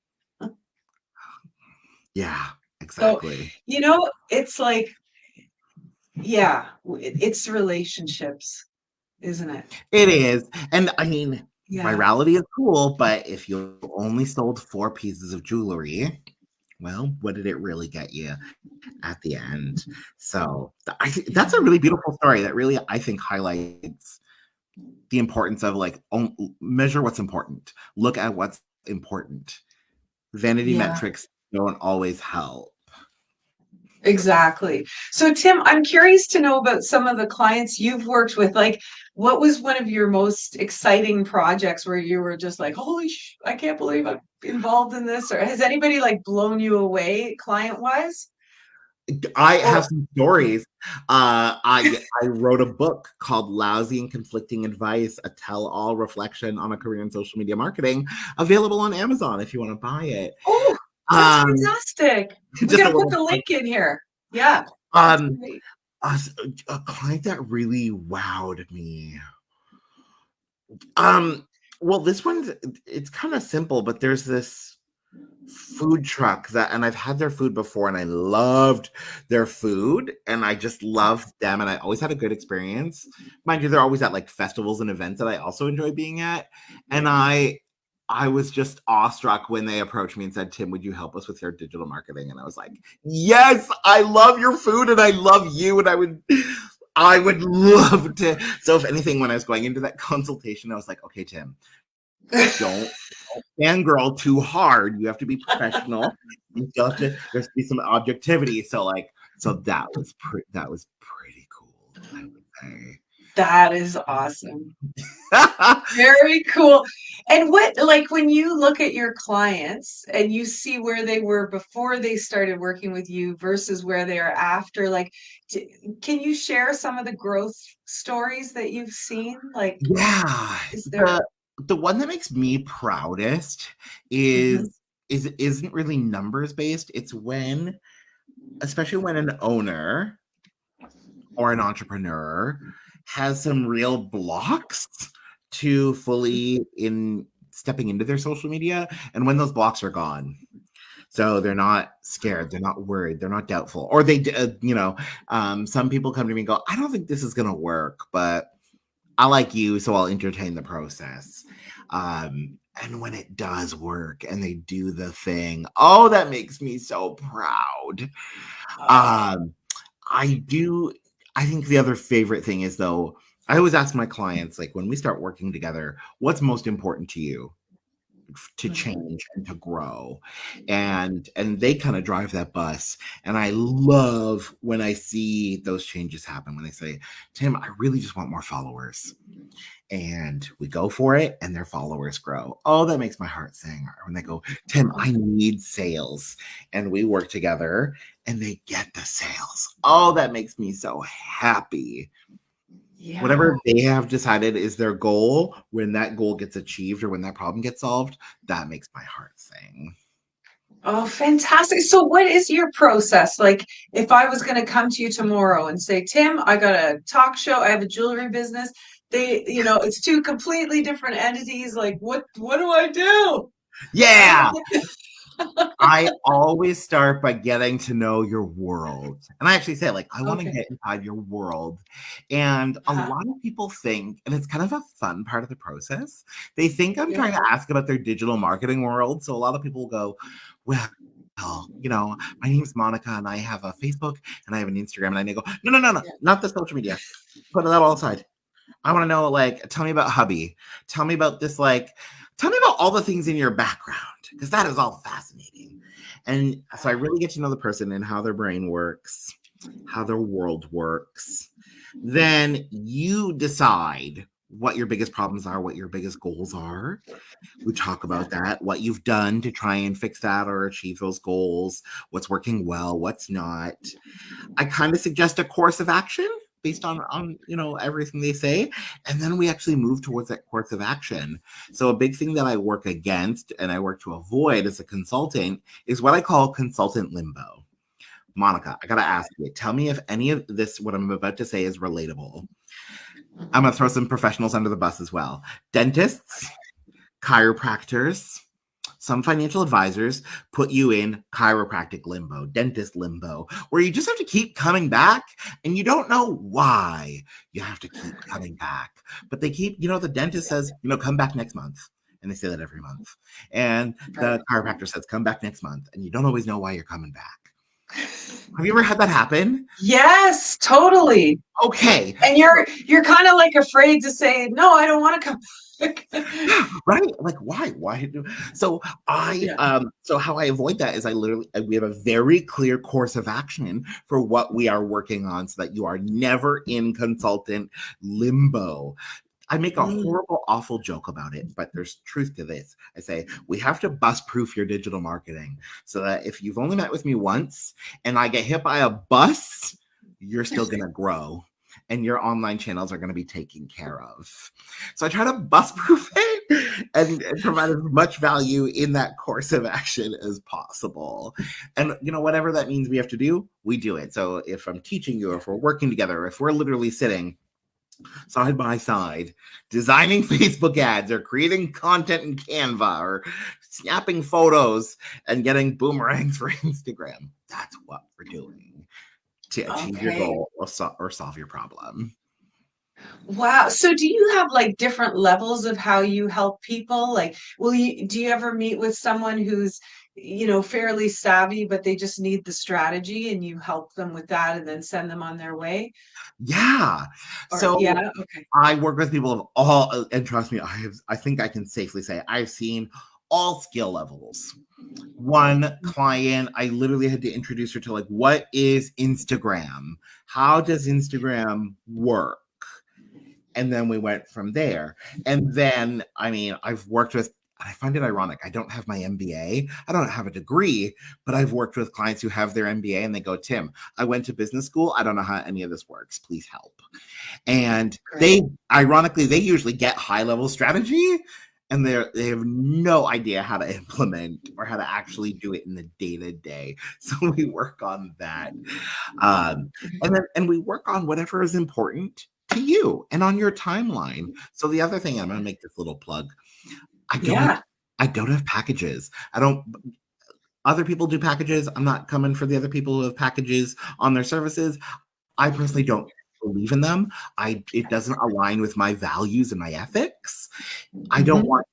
Speaker 2: Yeah,
Speaker 1: So,
Speaker 2: exactly.
Speaker 1: it's like, yeah, it's relationships, isn't it?
Speaker 2: It is. And I mean,
Speaker 1: Yeah.
Speaker 2: virality is cool, but if you only sold 4 pieces of jewelry, well, what did it really get you at the end? So that's a
Speaker 1: Yeah.
Speaker 2: really beautiful story that really, I think, highlights the importance of like measure what's important, look at what's important. Vanity
Speaker 1: Yeah,
Speaker 2: metrics don't always help.
Speaker 1: exactly. So, Tim, I'm curious to know about some of the clients you've worked with. Like, what was one of your most exciting projects where you were just like, "Holy I can't believe I'm involved in this," or has anybody like blown you away client-wise?
Speaker 2: I have
Speaker 1: Or
Speaker 2: some stories. I wrote a book called "Lousy and Conflicting Advice: A Tell-All Reflection on a Career in Social Media Marketing," available on Amazon if you want to buy it.
Speaker 1: oh, that's
Speaker 2: Um,
Speaker 1: fantastic. We
Speaker 2: just a
Speaker 1: gotta put
Speaker 2: little.
Speaker 1: the link in here. Yeah, that's
Speaker 2: Um,
Speaker 1: great.
Speaker 2: a, a client that really wowed me. Um, well, this one's it's kind of simple, but there's this food truck that, and I've had their food before, and I loved their food, and I just loved them, and I always had a good experience. Mind you, they're always at like festivals and events that I also enjoy being at, and I was just awestruck when they approached me and said, "Tim, would you help us with your digital marketing?" And I was like, "Yes, I love your food and I love you, and I would love to." So if anything, when I was going into that consultation, I was like, "Okay, Tim, don't fangirl too hard. You have to be professional. You still have to. There's to be some objectivity." So that was pretty cool, I would
Speaker 1: That is awesome.
Speaker 2: say.
Speaker 1: Very cool. And like when you look at your clients and you see where they were before they started working with you versus where they are after, like, can you share some of the growth stories that you've seen? Like,
Speaker 2: Yeah,
Speaker 1: is there?
Speaker 2: the one that makes me proudest is
Speaker 1: Mhm.
Speaker 2: isn't really numbers based. It's when, especially when an owner or an entrepreneur has some real blocks to fully in stepping into their social media, and when those blocks are gone. So they're not scared, they're not worried, they're not doubtful, or some people come to me and go, "I don't think this is going to work, but I like you, so I'll entertain the process." And when it does work and they do the thing, oh, that makes me so proud.
Speaker 1: Oh,
Speaker 2: Um, I do. I think the other favorite thing is, though, I always ask my clients, like, when we start working together, what's most important to you to
Speaker 1: mhm.
Speaker 2: change and to grow? And they kind of drive that bus. And I love when I see those changes happen, when they say, "Tim, I really just want more followers." And we go for it and their followers grow. Oh, that makes my heart sing. Or when they go, "Tim, I need sales." And we work together and they get the sales. Oh, that makes me so happy.
Speaker 1: Yeah.
Speaker 2: Whatever they have decided is their goal, when that goal gets achieved or when that problem gets solved, that makes my heart sing.
Speaker 1: Oh, fantastic. So what is your process? Like if I was going to come to you tomorrow and say, "Tim, I got a talk show, I have a jewelry business." It's two completely different entities. Like what do I do? How do I
Speaker 2: Yeah.
Speaker 1: get
Speaker 2: I always start by getting to know your world. And I actually say, like, I want to
Speaker 1: Okay.
Speaker 2: get inside your world. And a
Speaker 1: Uh-huh.
Speaker 2: lot of people think, and it's kind of a fun part of the process, they think I'm
Speaker 1: Yeah.
Speaker 2: trying to ask about their digital marketing world. So a lot of people will go, "Well, my name's Monica and I have a Facebook and I have an Instagram." And I go, "No, no, no, no,
Speaker 1: Yeah.
Speaker 2: not the social media. Put that all aside. I want to know, like, tell me about hubby. Tell me about this, like, tell me about all the things in your background, because that is all fascinating." And so I really get to know the person and how their brain works, how their world works. Then you decide what your biggest problems are, what your biggest goals are. We talk
Speaker 1: Yeah.
Speaker 2: about that, what you've done to try and fix that or achieve those goals, what's working well, what's not. I kind of suggest a course of action based on everything they say, and then we actually move towards that course of action. So a big thing that I work against and I work to avoid as a consultant is what I call consultant limbo. Monica, I gotta ask you, tell me if any of this, what I'm about to say, is relatable. I'm gonna throw some professionals under the bus as well. Dentists, chiropractors, some financial advisors put you in chiropractic limbo, dentist limbo, where you just have to keep coming back and you don't know why you have to keep coming back. But they keep, the dentist says, come back next month. And they say that every month. And
Speaker 1: Right.
Speaker 2: the chiropractor says, come back next month. And you don't always know why you're coming back. Have you ever had that happen?
Speaker 1: Yes, totally.
Speaker 2: Okay.
Speaker 1: And you're kind of like afraid to say, no, I don't want to come back.
Speaker 2: Yeah, right. Like, why do so I
Speaker 1: Yeah.
Speaker 2: so how I avoid that is I literally we have a very clear course of action for what we are working on so that you are never in consultant limbo. I make a
Speaker 1: Mm.
Speaker 2: horrible, awful joke about it, but there's truth to this. I say, we have to bus proof your digital marketing so that if you've only met with me once and I get hit by a bus, you're still going to grow and your online channels are going to be taken care of. So I try to bus proof it and provide as much value in that course of action as possible. And, whatever that means we have to do, we do it. So if I'm teaching you, if we're working together, if we're literally sitting side by side, designing Facebook ads or creating content in Canva or snapping photos and getting boomerangs for Instagram. That's what we're doing to achieve your
Speaker 1: Okay.
Speaker 2: goal or solve your problem.
Speaker 1: Wow. So do you have like different levels of how you help people? Like, do you ever meet with someone who's, fairly savvy, but they just need the strategy and you help them with that and then send them on their way?
Speaker 2: Yeah.
Speaker 1: Or
Speaker 2: So
Speaker 1: yeah, okay.
Speaker 2: I work with people of all, and trust me, I think I can safely say I've seen all skill levels. One client, I literally had to introduce her to like, what is Instagram? How does Instagram work? And then we went from there. And then, I've worked with, I find it ironic. I don't have my MBA. I don't have a degree, but I've worked with clients who have their MBA and they go, Tim, I went to business school. I don't know how any of this works. Please help. And
Speaker 1: Great.
Speaker 2: ironically, they usually get high level strategy and they have no idea how to implement or how to actually do it in the day to day. So we work on that. And we work on whatever is important to you and on your timeline. So the other thing, I'm going to make this little plug. I don't
Speaker 1: Yeah.
Speaker 2: I don't have packages. I don't Other people do packages. I'm not coming for the other people who have packages on their services. I personally don't believe in them. It doesn't align with my values and my ethics. I don't
Speaker 1: Hmm.
Speaker 2: want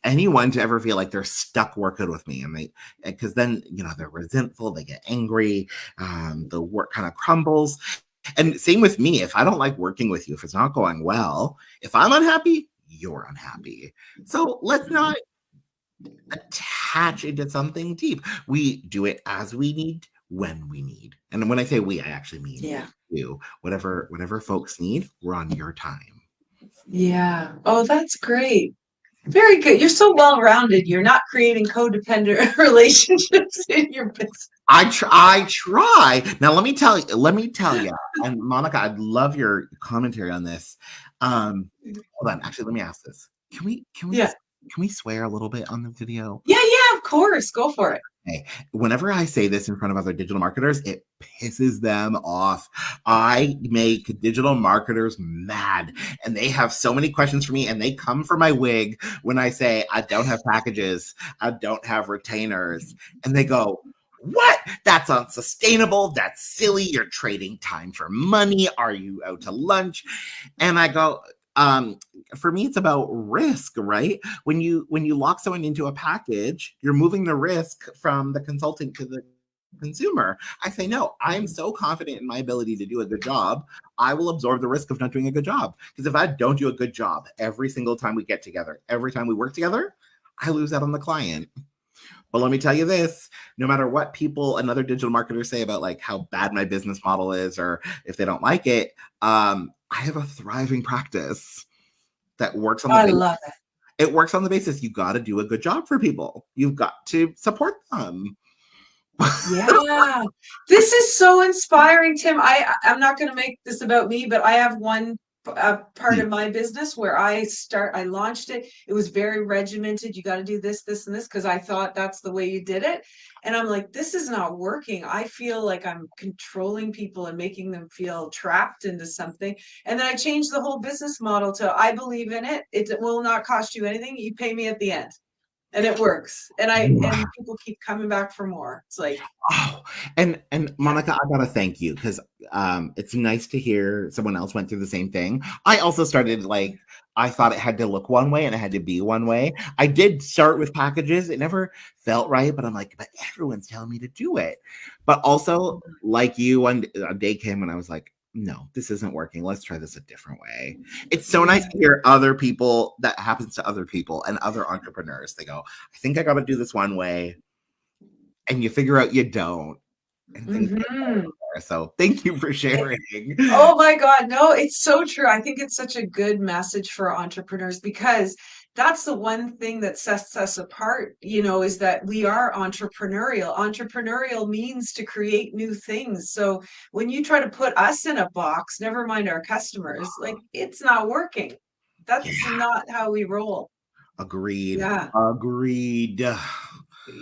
Speaker 2: anyone to ever feel like they're stuck working with me, and because then they're resentful, they get angry, the work kind of crumbles. And same with me. If I don't like working with you, if it's not going well, if I'm unhappy, you're unhappy. So let's not attach into something deep. We do it as we need, when we need. And when I say we, I actually mean
Speaker 1: Yeah.
Speaker 2: you. Whatever folks need, we're on your time.
Speaker 1: Yeah. Oh, that's great. Very good. You're so well-rounded. You're not creating codependent relationships in your business.
Speaker 2: I try. Now let me tell you, and Monica, I'd love your commentary on this. Hold on, actually, let me ask this. Can we can we
Speaker 1: Yeah.
Speaker 2: can we swear a little bit on the video?
Speaker 1: Yeah, yeah, of course. Go for it.
Speaker 2: Okay. Whenever I say this in front of other digital marketers, it pisses them off. I make digital marketers mad, and they have so many questions for me, and they come for my wig when I say I don't have packages, I don't have retainers, and they go, "What? That's unsustainable. That's silly. You're trading time for money. Are you out to lunch?" And I go, um, for me, it's about risk, right? When you lock someone into a package, you're moving the risk from the consultant to the consumer. I say, no, I'm so confident in my ability to do a good job. I will absorb the risk of not doing a good job. Because if I don't do a good job every single time we get together, every time we work together, I lose out on the client. But let me tell you this, no matter what people and other digital marketers say about like how bad my business model is or if they don't like it, I have a thriving practice. that works on the
Speaker 1: I
Speaker 2: basis.
Speaker 1: love it.
Speaker 2: It works on the basis you got to do a good job for people. You've got to support them.
Speaker 1: Yeah. This is so inspiring, Tim. I'm not going to make this about me, but I have one part of my business where I launched it. It was very regimented. You got to do this, this, and this because I thought that's the way you did it. And I'm like, this is not working. I feel like I'm controlling people and making them feel trapped into something. And then I changed the whole business model to I believe in it. It will not cost you anything. You pay me at the end. And it works. And people keep coming back for more. It's like,
Speaker 2: Oh, and
Speaker 1: yeah.
Speaker 2: Monica, I gotta thank you because it's nice to hear someone else went through the same thing. I also started like I thought it had to look one way and it had to be one way. I did start with packages. It never felt right, but I'm like, but everyone's telling me to do it. But also, like you, one a day came when I was like, no, this isn't working. Let's try this a different way. It's so nice
Speaker 1: Yeah.
Speaker 2: to hear other people that happens to other people and other entrepreneurs. They go, I think I got to do this one way, and you figure out you don't, and things get
Speaker 1: Hmm.
Speaker 2: better. So thank you for sharing.
Speaker 1: Oh my God. No, it's so true. I think it's such a good message for entrepreneurs because that's the one thing that sets us apart, is that we are entrepreneurial. Entrepreneurial means to create new things. So when you try to put us in a box, never mind our customers, like it's not working. That's
Speaker 2: Yeah,
Speaker 1: not how we roll.
Speaker 2: agreed.
Speaker 1: Yeah.
Speaker 2: Agreed.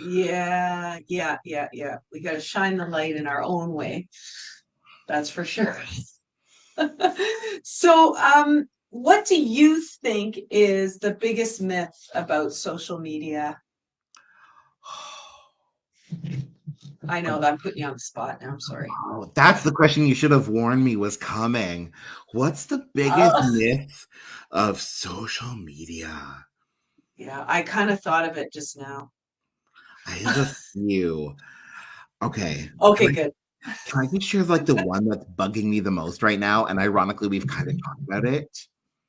Speaker 1: Yeah, yeah, yeah, yeah. We got to shine the light in our own way. That's for sure. So, what do you think is the biggest myth about social media? I know that I'm putting you on the spot now. I'm sorry.
Speaker 2: Oh, that's the question you should have warned me was coming. What's the biggest
Speaker 1: Uh,
Speaker 2: myth of social media?
Speaker 1: yeah, I kind of thought of it just now.
Speaker 2: I have a few. Okay.
Speaker 1: Okay, good.
Speaker 2: Can I just share like the one that's bugging me the most right now? And ironically, we've kind of talked about it.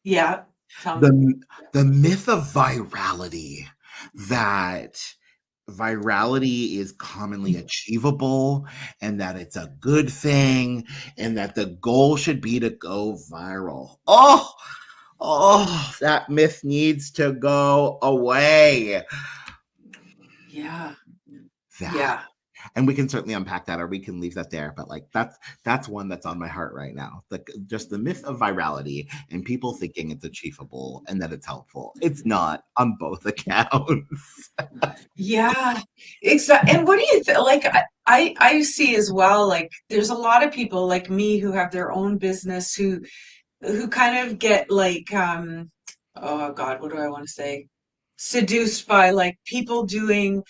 Speaker 1: Yeah, tell me.
Speaker 2: The the myth of virality, that virality is commonly achievable and that it's a good thing and that the goal should be to go viral. Oh, that myth needs to go away.
Speaker 1: Yeah,
Speaker 2: That,
Speaker 1: yeah,
Speaker 2: and we can certainly unpack that or we can leave that there, but like that's one that's on my heart right now. Like just the myth of virality and people thinking it's achievable and that it's helpful. It's not on both accounts.
Speaker 1: yeah. Exactly. And what do you think? Like, I see as well, like, there's a lot of people like me who have their own business who kind of get like oh God, what do I want to say? Seduced by like people doing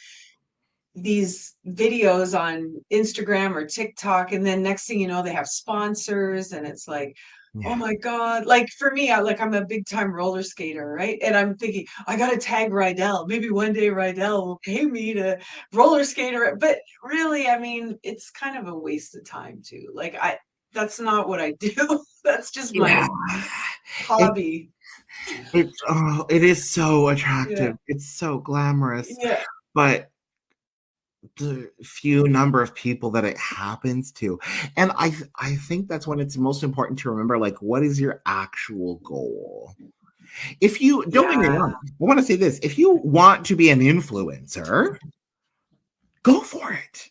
Speaker 1: these videos on Instagram or TikTok, and then next thing you know, they have sponsors, and it's like, oh
Speaker 2: Yeah.
Speaker 1: my God. Like for me, I'm a big time roller skater, right? And I'm thinking, I gotta tag Rydell. Maybe one day Rydell will pay me to roller skate, but really, I mean, it's kind of a waste of time too. Like that's not what I do. That's just
Speaker 2: Yeah.
Speaker 1: my
Speaker 2: It,
Speaker 1: hobby.
Speaker 2: it is so
Speaker 1: Yeah.
Speaker 2: attractive. It's so glamorous.
Speaker 1: Yeah.
Speaker 2: But the few number of people that it happens to, and I think that's when it's most important to remember, like, what is your actual goal? If you don't get me
Speaker 1: Yeah.
Speaker 2: wrong, I want to say this: if you want to be an influencer, go for it.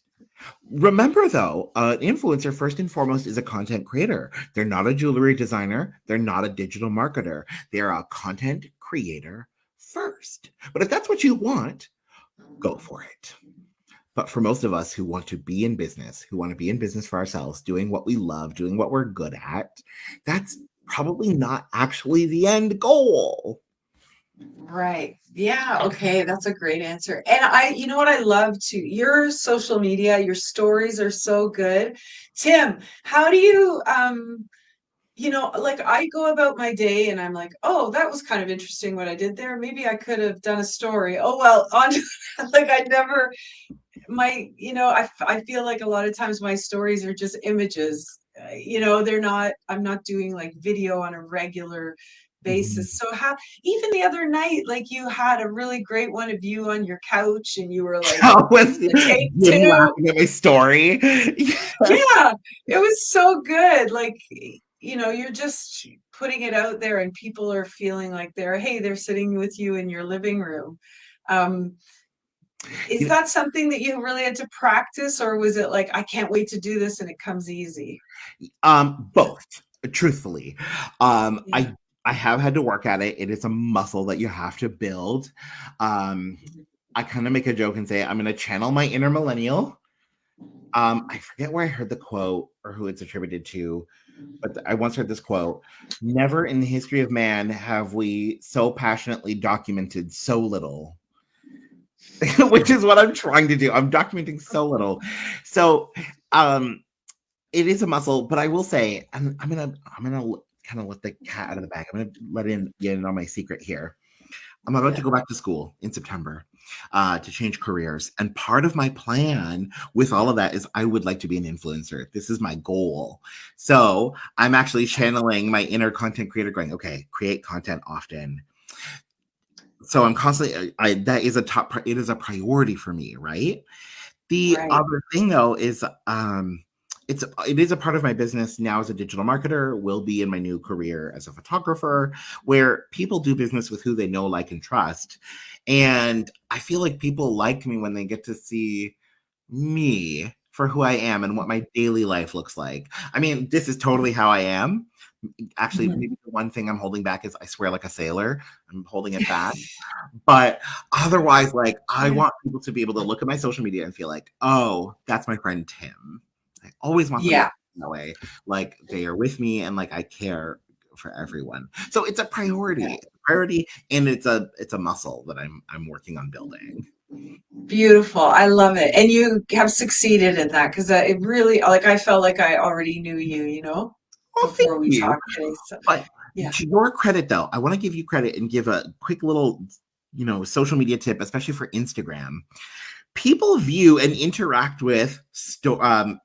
Speaker 2: Remember though, an influencer first and foremost is a content creator. They're not a jewelry designer, they're not a digital marketer, they're a content creator first. But if that's what you want, go for it. But for most of us who want to be in business, who want to be in business for ourselves, doing what we love, doing what we're good at, that's probably not actually the end goal.
Speaker 1: Right. Yeah. Okay. That's a great answer. And you know what I love too? Your social media, your stories are so good. Tim, how do you, like I go about my day and I'm like, oh, that was kind of interesting what I did there. Maybe I could have done a story. Oh, well, like I never, I feel like a lot of times my stories are just images. I'm not doing like video on a regular
Speaker 2: Mhm.
Speaker 1: basis. So how, even the other night, like you had a really great one of you on your couch and you were like,
Speaker 2: That was
Speaker 1: the take
Speaker 2: Jim
Speaker 1: two.
Speaker 2: laughing at my story.
Speaker 1: Yeah, it was so good. Like, you're just putting it out there and people are feeling like they're sitting with you in your living room. Um, is
Speaker 2: You
Speaker 1: that something that you really had to practice, or was it like, I can't wait to do this and it comes easy?
Speaker 2: Both, truthfully. Um,
Speaker 1: Yeah.
Speaker 2: I I have had to work at it. It is a muscle that you have to build. Um,
Speaker 1: Mhm.
Speaker 2: I kind of make a joke and say I'm going to channel my inner millennial. I forget where I heard the quote or who it's attributed to, but I once heard this quote: "Never in the history of man have we so passionately documented so little." Which is what I'm trying to do. I'm documenting so little. So, um, it is a muscle, but I will say, I'm gonna kind of let the cat out of the bag. I'm gonna let in on my secret here. I'm about to
Speaker 1: Yeah.
Speaker 2: go back to school in September to change careers, and part of my plan with all of that is I would like to be an influencer. This is my goal. So I'm actually channeling my inner content creator, going, okay, create content often. So I'm constantly, that is a it is a priority for me, right? The
Speaker 1: Right.
Speaker 2: other thing though is it is a part of my business now as a digital marketer, will be in my new career as a photographer, where people do business with who they know, like, and trust. And I feel like people like me when they get to see me for who I am and what my daily life looks like. I mean, this is totally how I am. Actually,
Speaker 1: Mhm.
Speaker 2: maybe the one thing I'm holding back is I swear like a sailor. I'm holding it back. But otherwise, like, I
Speaker 1: Yeah.
Speaker 2: want people to be able to look at my social media and feel like, oh, that's my friend Tim. I always want them to
Speaker 1: Yeah.
Speaker 2: feel that way. Like they are with me and like I care for everyone. So it's a priority.
Speaker 1: Yeah.
Speaker 2: It's a priority, and it's a muscle that I'm working on building.
Speaker 1: Beautiful. I love it. And you have succeeded in that because it really, like, I felt like I already knew you,
Speaker 2: Oh, thank
Speaker 1: before we
Speaker 2: you.
Speaker 1: talked today. So,
Speaker 2: But
Speaker 1: yeah.
Speaker 2: to your credit, though, I want to give you credit and give a quick little, social media tip, especially for Instagram. People view and interact with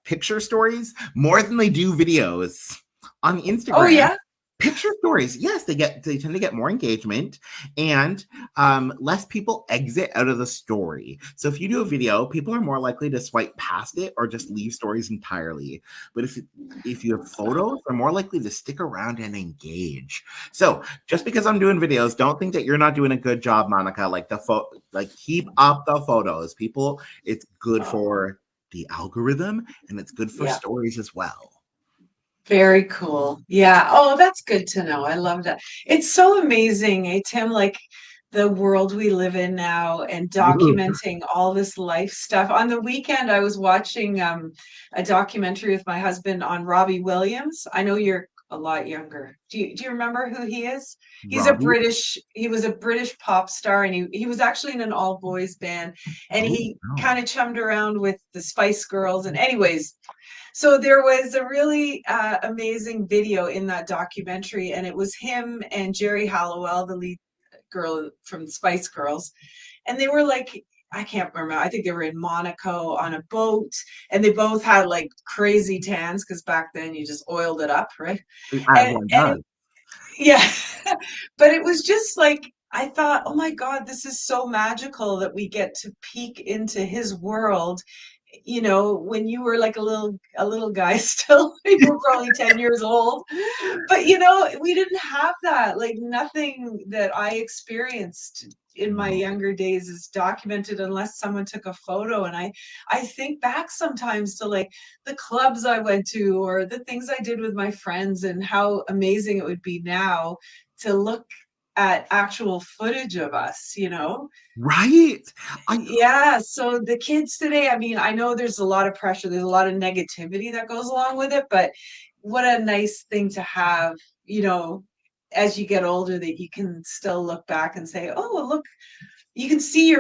Speaker 2: picture stories more than they do videos on
Speaker 1: Oh,
Speaker 2: Instagram.
Speaker 1: yeah.
Speaker 2: Picture stories, yes, they tend to get more engagement, and less people exit out of the story. So if you do a video, people are more likely to swipe past it or just leave stories entirely. But if you have photos, they're more likely to stick around and engage. So just because I'm doing videos, don't think that you're not doing a good job, Monica. Like like, keep up the photos. People, it's good for the algorithm and it's good for
Speaker 1: Yeah.
Speaker 2: stories as well.
Speaker 1: Very cool. Yeah. Oh, that's good to know. I love that. It's so amazing, Tim, like the world we live in now and documenting all this life stuff. On the weekend, I was watching a documentary with my husband on Robbie Williams. I know you're a lot younger. Do you remember who he is?
Speaker 2: Robbie.
Speaker 1: He was a British pop star and he was actually in an all boys band and
Speaker 2: Oh
Speaker 1: he
Speaker 2: no.
Speaker 1: kind of chummed around with the Spice Girls. And anyways, so there was a really amazing video in that documentary, and it was him and Jerry Halliwell, the lead girl from Spice Girls, and they were like, I can't remember. I think they were in Monaco on a boat, and they both had like crazy tans because back then you just oiled it up, right?
Speaker 2: As
Speaker 1: And
Speaker 2: one
Speaker 1: and it,
Speaker 2: does.
Speaker 1: yeah, but it was just like I thought, oh my God, this is so magical that we get to peek into his world, when you were like a little guy still, you were probably 10 years old. But we didn't have that. Like nothing that I experienced in my
Speaker 2: No.
Speaker 1: younger days is documented unless someone took a photo. And I think back sometimes to like the clubs I went to or the things I did with my friends and how amazing it would be now to look at actual footage of us.
Speaker 2: Right? I
Speaker 1: Yeah, so the kids today, I mean, I know there's a lot of pressure, there's a lot of negativity that goes along with it, but what a nice thing to have, you know, as you get older that you can still look back and say, "Oh, well, look, you can see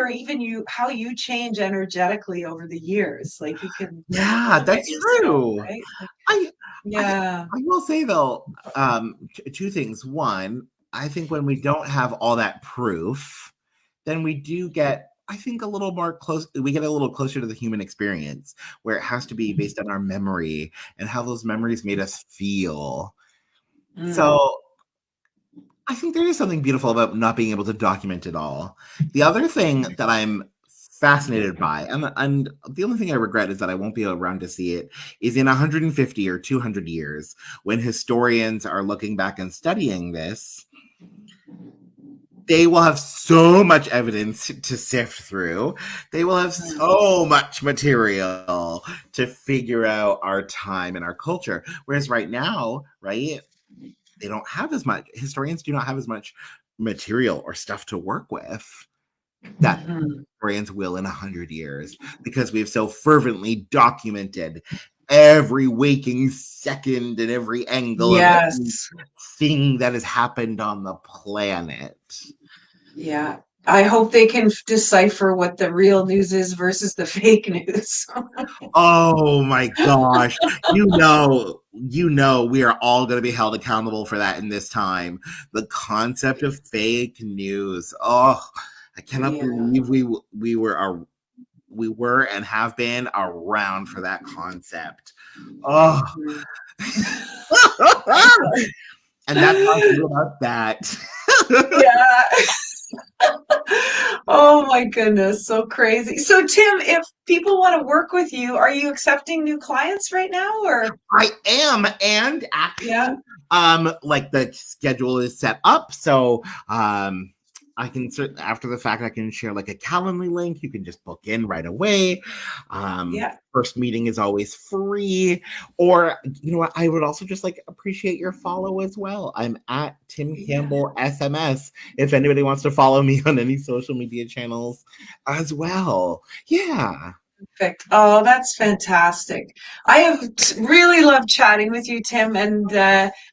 Speaker 1: how you change energetically over the years. Like you can
Speaker 2: Yeah,
Speaker 1: look at
Speaker 2: that's
Speaker 1: yourself,
Speaker 2: true.
Speaker 1: right? Like,
Speaker 2: I I
Speaker 1: yeah.
Speaker 2: I will say though, two things. One, I think when we don't have all that proof, then we do get, I think, a little more close. We get a little closer to the human experience, where it has to be based on our memory and how those memories made us feel.
Speaker 1: Mm.
Speaker 2: So I think there is something beautiful about not being able to document it all. The other thing that I'm fascinated by. And the only thing I regret is that I won't be around to see it is in 150 or 200 years when historians are looking back and studying this. They will have so much evidence to sift through. They will have so much material to figure out our time and our culture. Whereas right now, right, they don't have as much, historians do not have as much material or stuff to work with that
Speaker 1: Mhm.
Speaker 2: historians will in 100 years because we've so fervently documented every waking second and every angle of
Speaker 1: Yes.
Speaker 2: everything that has happened on the planet.
Speaker 1: Yeah. I hope they can decipher what the real news is versus the fake news.
Speaker 2: Oh my gosh. We are all going to be held accountable for that in this time. The concept of fake news. Oh, I cannot
Speaker 1: Yeah.
Speaker 2: believe we were and have been around for that concept. Oh.
Speaker 1: Mhm.
Speaker 2: And that's how I feel about that.
Speaker 1: Yeah. Oh my goodness, so crazy. So Tim, if people want to work with you, are you accepting new clients right now or?
Speaker 2: I am, and
Speaker 1: Yeah.
Speaker 2: actually, like the schedule is set up, so I can after the fact I can share like a Calendly link. You can just book in right away.
Speaker 1: Yeah.
Speaker 2: First meeting is always free, or you know what? I would also just like appreciate your follow as well. I'm at Tim
Speaker 1: Yeah.
Speaker 2: Campbell SMS. If anybody wants to follow me on any social media channels as well, yeah.
Speaker 1: Perfect. Oh, that's fantastic. I have really loved chatting with you, Tim, and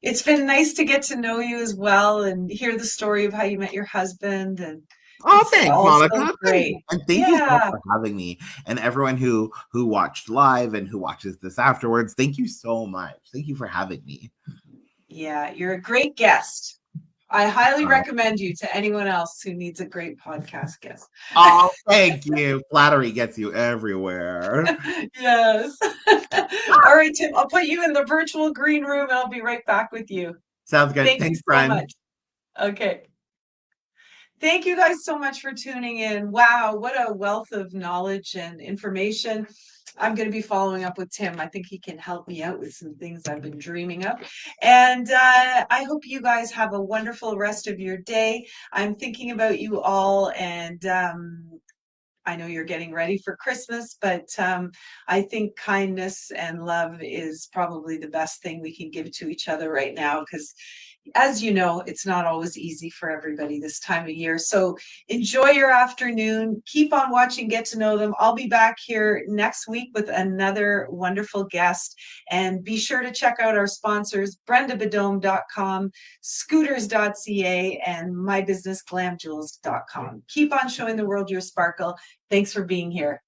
Speaker 1: it's been nice to get to know you as well and hear the story of how you met your husband, and
Speaker 2: Oh,
Speaker 1: it's
Speaker 2: thanks,
Speaker 1: all so
Speaker 2: Monica.
Speaker 1: great.
Speaker 2: And thank you so much
Speaker 1: Yeah.
Speaker 2: for having me. And everyone who watched live and who watches this afterwards, thank you so much. Thank you for having me.
Speaker 1: Yeah, you're a great guest. I highly
Speaker 2: Uh,
Speaker 1: recommend you to anyone else who needs a great podcast guest.
Speaker 2: oh, thank you. Flattery gets you everywhere.
Speaker 1: Yes. All right, Tim, I'll put you in the virtual green room and I'll be right back with you.
Speaker 2: Sounds good.
Speaker 1: Thank you
Speaker 2: Thanks,
Speaker 1: so
Speaker 2: friend.
Speaker 1: much. Okay. Thank you guys so much for tuning in. Wow, what a wealth of knowledge and information. I'm going to be following up with Tim. I think he can help me out with some things I've been dreaming of. And I hope you guys have a wonderful rest of your day. I'm thinking about you all, and I know you're getting ready for Christmas, but I think kindness and love is probably the best thing we can give to each other right now because, as you know, it's not always easy for everybody this time of year. So enjoy your afternoon. Keep on watching Get to Know Them. I'll be back here next week with another wonderful guest. And be sure to check out our sponsors, brendabadome.com, scooters.ca, and mybusinessglamjewels.com. Keep on showing the world your sparkle. Thanks for being here.